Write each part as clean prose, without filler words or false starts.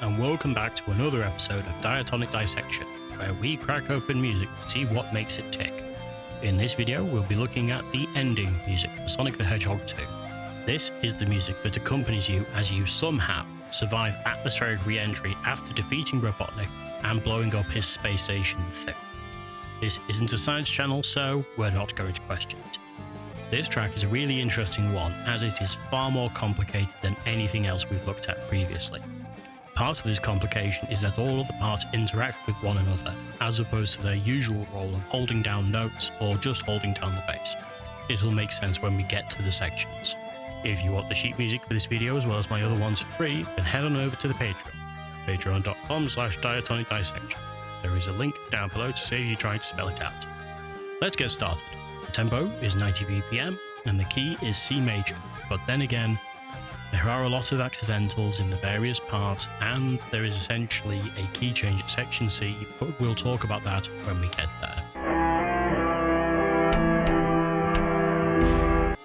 and welcome back to another episode of Diatonic Dissection, where we crack open music to see what makes it tick. In this video, we'll be looking at the ending music for Sonic the Hedgehog 2. This is the music that accompanies you as you somehow survive atmospheric re-entry after defeating Robotnik and blowing up his space station thing. This isn't a science channel, so we're not going to question it. This track is a really interesting one, as it is far more complicated than anything else we've looked at previously. Part of this complication is that all of the parts interact with one another, as opposed to their usual role of holding down notes or just holding down the bass. It'll make sense when we get to the sections. If you want the sheet music for this video as well as my other ones for free, then head on over to the Patreon, patreon.com/diatonicdissection. There is a link down below to save you trying to spell it out. Let's get started. The tempo is 90 BPM and the key is C major, but then again, there are a lot of accidentals in the various parts and there is essentially a key change at section C, but we'll talk about that when we get there.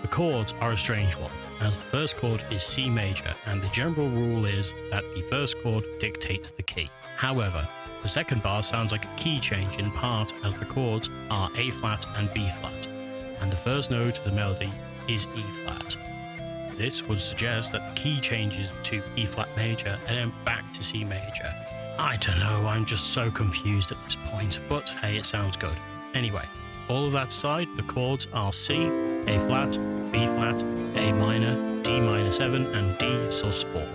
The chords are a strange one, as the first chord is C major and the general rule is that the first chord dictates the key. However, the second bar sounds like a key change in part as the chords are A flat and B flat, and the first note of the melody is E flat. This would suggest that the key changes to E flat major and then back to C major. I don't know, I'm just so confused at this point, but hey, it sounds good. Anyway, all of that aside, the chords are C, A flat, B flat, A minor, D minor 7 and D sus 4.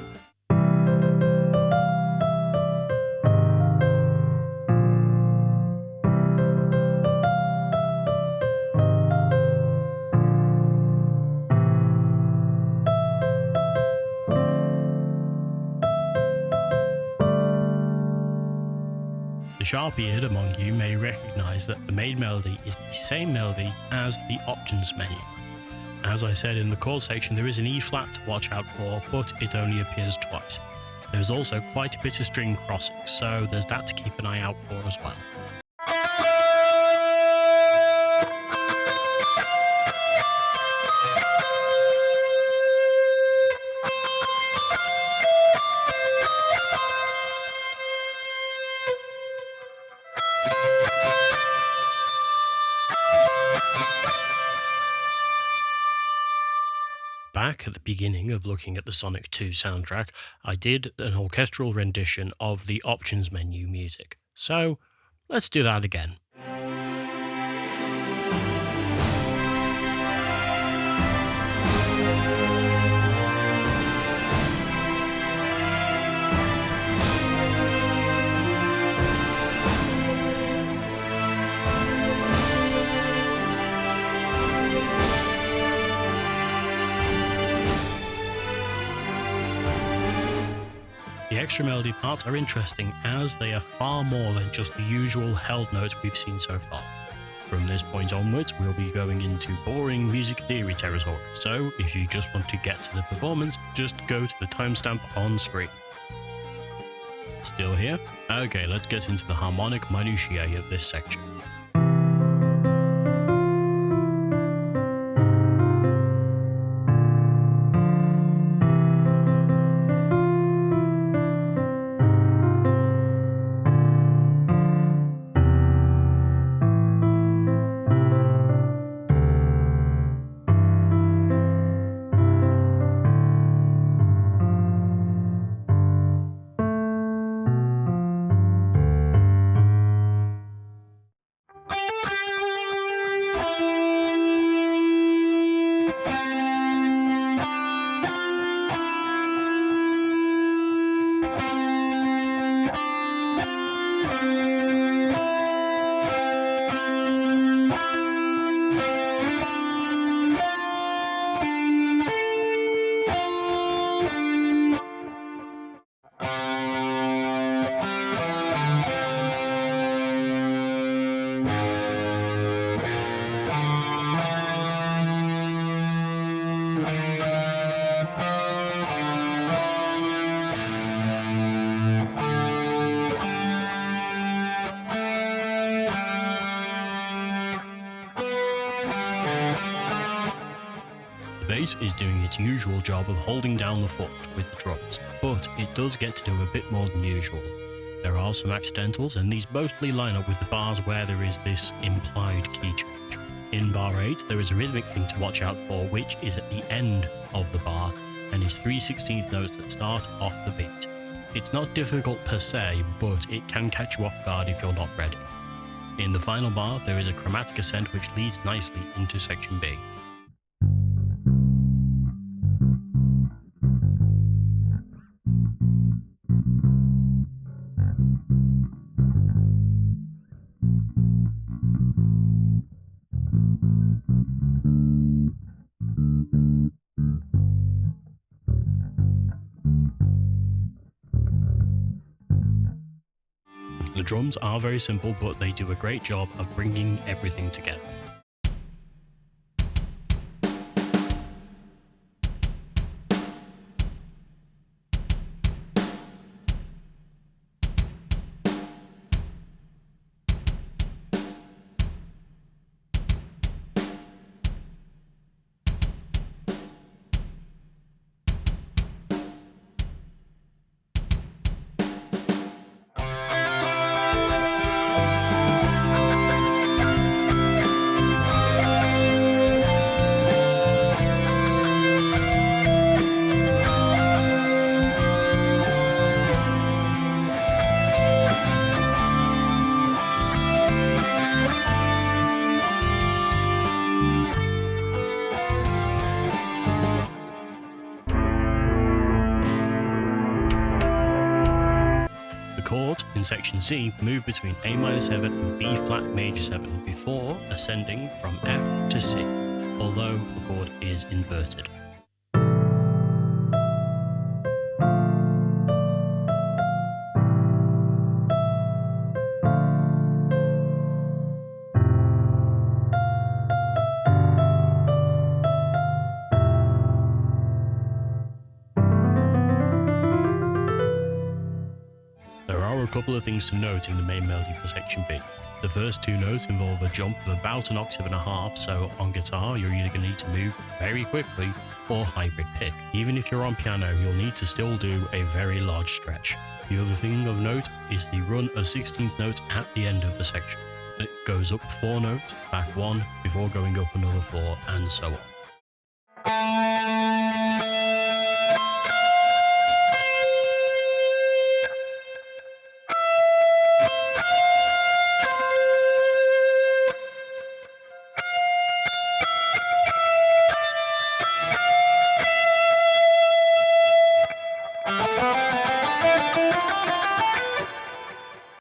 The sharp-eared among you may recognise that the main melody is the same melody as the options menu. As I said in the chord section, there is an E flat to watch out for, but it only appears twice. There is also quite a bit of string crossing, so there's that to keep an eye out for as well. Back at the beginning of looking at the Sonic 2 soundtrack, I did an orchestral rendition of the options menu music. So, let's do that again. The extra melody parts are interesting as they are far more than just the usual held notes we've seen so far. From this point onwards, we'll be going into boring music theory territory, so if you just want to get to the performance, just go to the timestamp on screen. Still here? Okay, let's get into the harmonic minutiae of this section. bass is doing its usual job of holding down the fort with the drums, but it does get to do a bit more than usual. There are some accidentals, and these mostly line up with the bars where there is this implied key change. In bar 8, there is a rhythmic thing to watch out for, which is at the end of the bar, and is 3/16 notes that start off the beat. It's not difficult per se, but it can catch you off guard if you're not ready. In the final bar, there is a chromatic ascent which leads nicely into section B. The drums are very simple, but they do a great job of bringing everything together. Chords in section C move between A minor 7 and B flat major 7 before ascending from F to C, although the chord is inverted. There are a couple of things to note in the main melody for section B. The first two notes involve a jump of about an octave and a half, so on guitar you're either going to need to move very quickly or hybrid pick. Even if you're on piano, you'll need to still do a very large stretch. The other thing of note is the run of 16th notes at the end of the section. It goes up 4 notes, back 1, before going up another 4, and so on.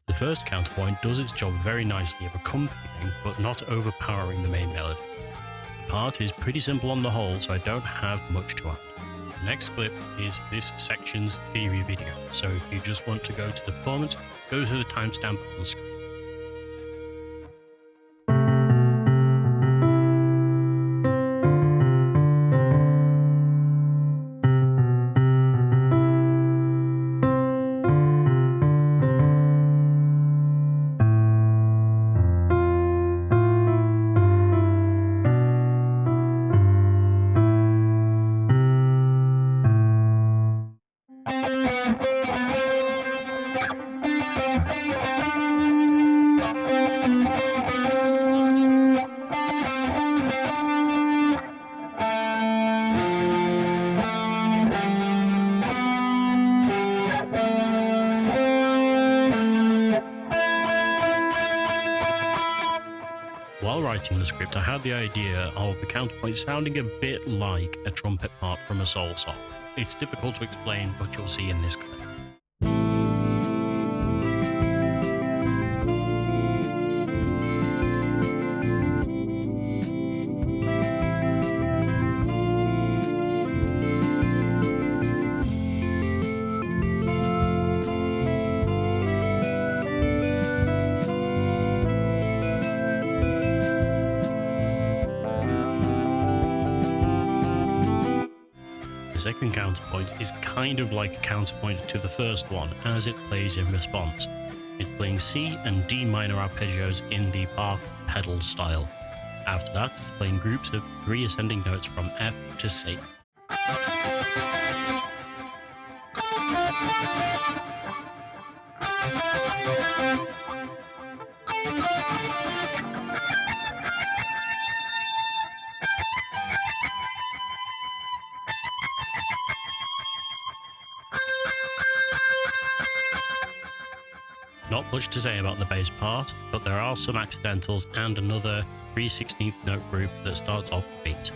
The first counterpoint does its job very nicely of accompanying but not overpowering the main melody. The part is pretty simple on the whole, so I don't have much to add. The next clip is this section's theory video, so if you just want to go to the performance, go to the timestamp on the screen. While writing the script, I had the idea of the counterpoint sounding a bit like a trumpet part from a soul song. It's difficult to explain, but you'll see in this clip. The second counterpoint is kind of like a counterpoint to the first one, as it plays in response. It's playing C and D minor arpeggios in the bark pedal style. After that, it's playing groups of 3 ascending notes from F to C. Not much to say about the bass part, but there are some accidentals and another 3/16th note group that starts off the beat.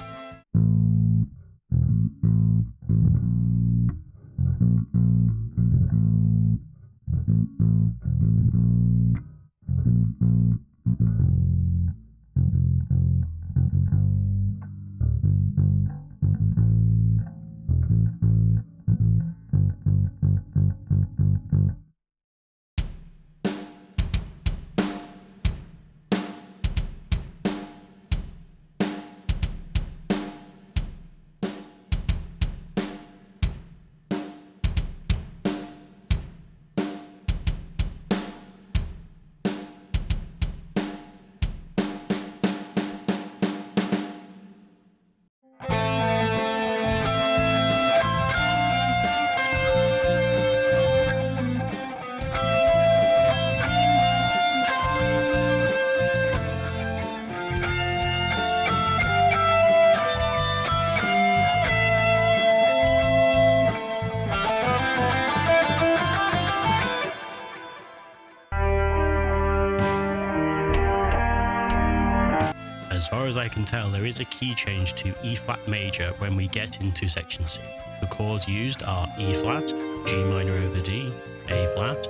As far as I can tell, there is a key change to E flat major when we get into section C. The chords used are E flat, G minor over D, A flat,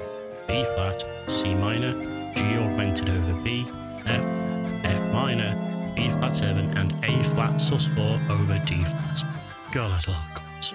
B flat, C minor, G augmented over B, F, F minor, B flat 7 and A flat sus4 over D flat. God, that's a lot of chords.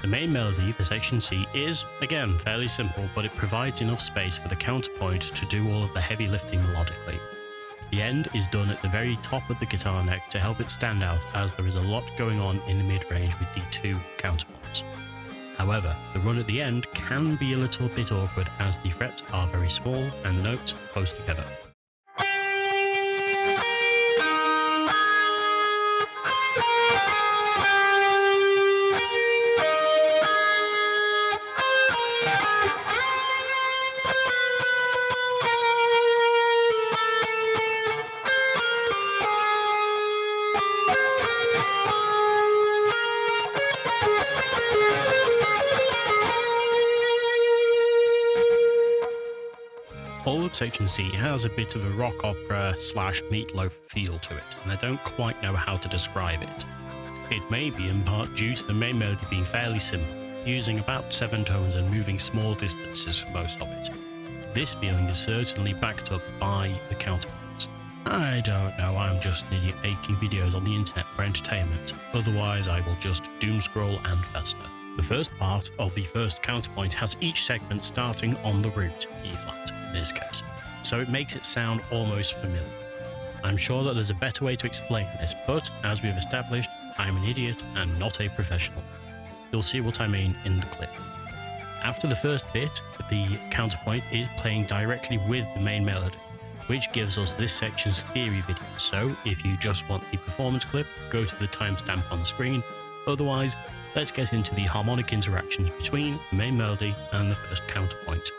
The main melody for section C is, again, fairly simple, but it provides enough space for the counterpoint to do all of the heavy lifting melodically. The end is done at the very top of the guitar neck to help it stand out, as there is a lot going on in the mid-range with the 2 counterpoints. However, the run at the end can be a little bit awkward as the frets are very small and the notes close together. All of section C has a bit of a rock opera / meatloaf feel to it, and I don't quite know how to describe it. It may be in part due to the main melody being fairly simple, using about 7 tones and moving small distances for most of it. This feeling is certainly backed up by the counterpoints. I don't know, I'm just an idiot making videos on the internet for entertainment, otherwise I will just doom scroll and fester. The first part of the first counterpoint has each segment starting on the root, E flat in this case, so it makes it sound almost familiar. I'm sure that there's a better way to explain this, but as we've established, I'm an idiot and not a professional. You'll see what I mean in the clip. After the first bit, the counterpoint is playing directly with the main melody, which gives us this section's theory video, so if you just want the performance clip, go to the timestamp on the screen. Otherwise, let's get into the harmonic interactions between the main melody and the first counterpoint.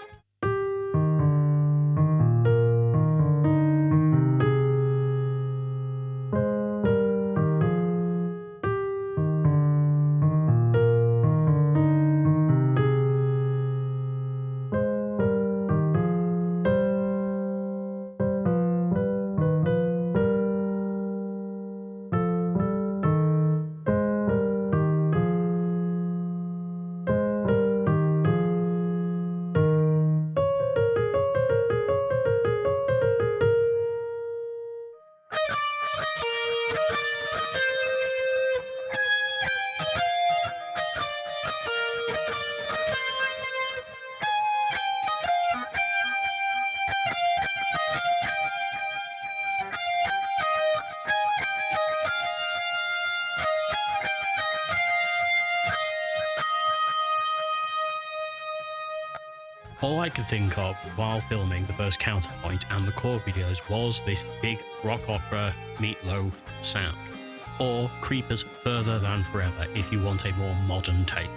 All I could think of while filming the first Counterpoint and the core videos was this big rock opera meatloaf sound, or Creepers Further Than Forever if you want a more modern take.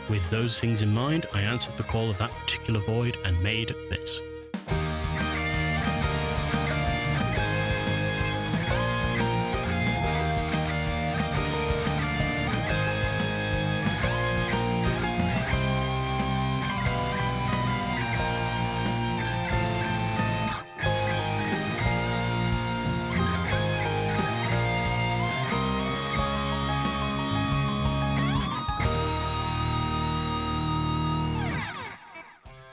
With those things in mind, I answered the call of that particular void and made this.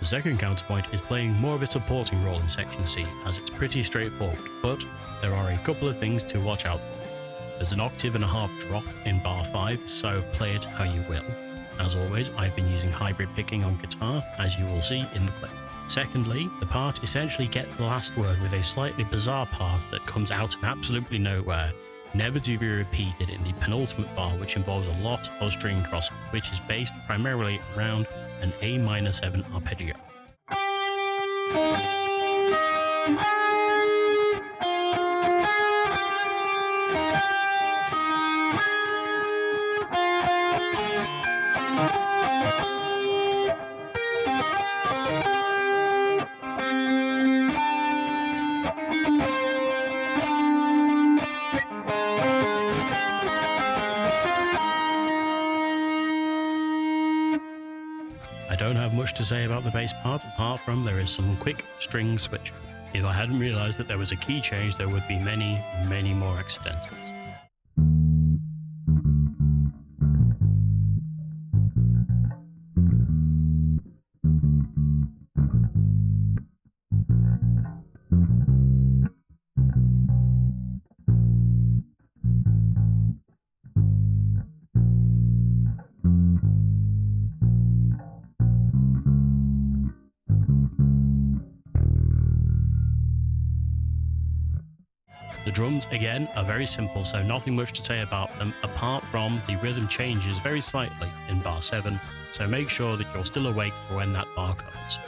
The second counterpoint is playing more of a supporting role in section C, as it's pretty straightforward, but there are a couple of things to watch out for. There's an octave and a half drop in bar 5, so play it how you will. As always, I've been using hybrid picking on guitar, as you will see in the clip. Secondly, the part essentially gets the last word with a slightly bizarre part that comes out of absolutely nowhere, never to be repeated in the penultimate bar, which involves a lot of string crossing, which is based primarily around an A minor 7 arpeggio. I don't have much to say about the bass part, apart from there is some quick string switching. If I hadn't realised that there was a key change, there would be many, many more accidentals. The drums, again, are very simple, so nothing much to say about them, apart from the rhythm changes very slightly in bar 7, so make sure that you're still awake for when that bar comes.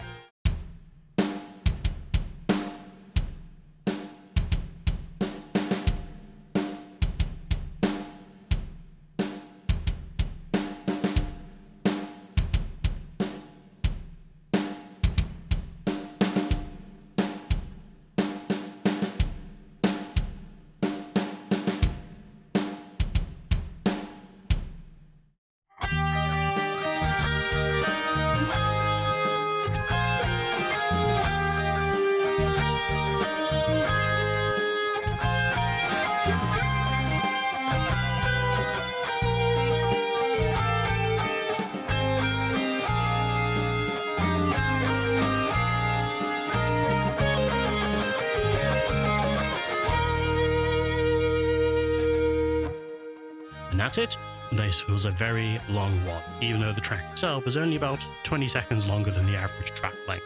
And that's it. This was a very long one, even though the track itself was only about 20 seconds longer than the average track length.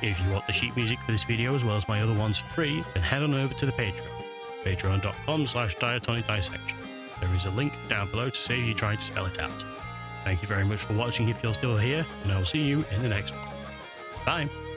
If you want the sheet music for this video as well as my other ones for free, then head on over to the Patreon, patreon.com/Diatonic Dissection. There is a link down below to save you trying to spell it out. Thank you very much for watching if you're still here, and I will see you in the next one. Bye!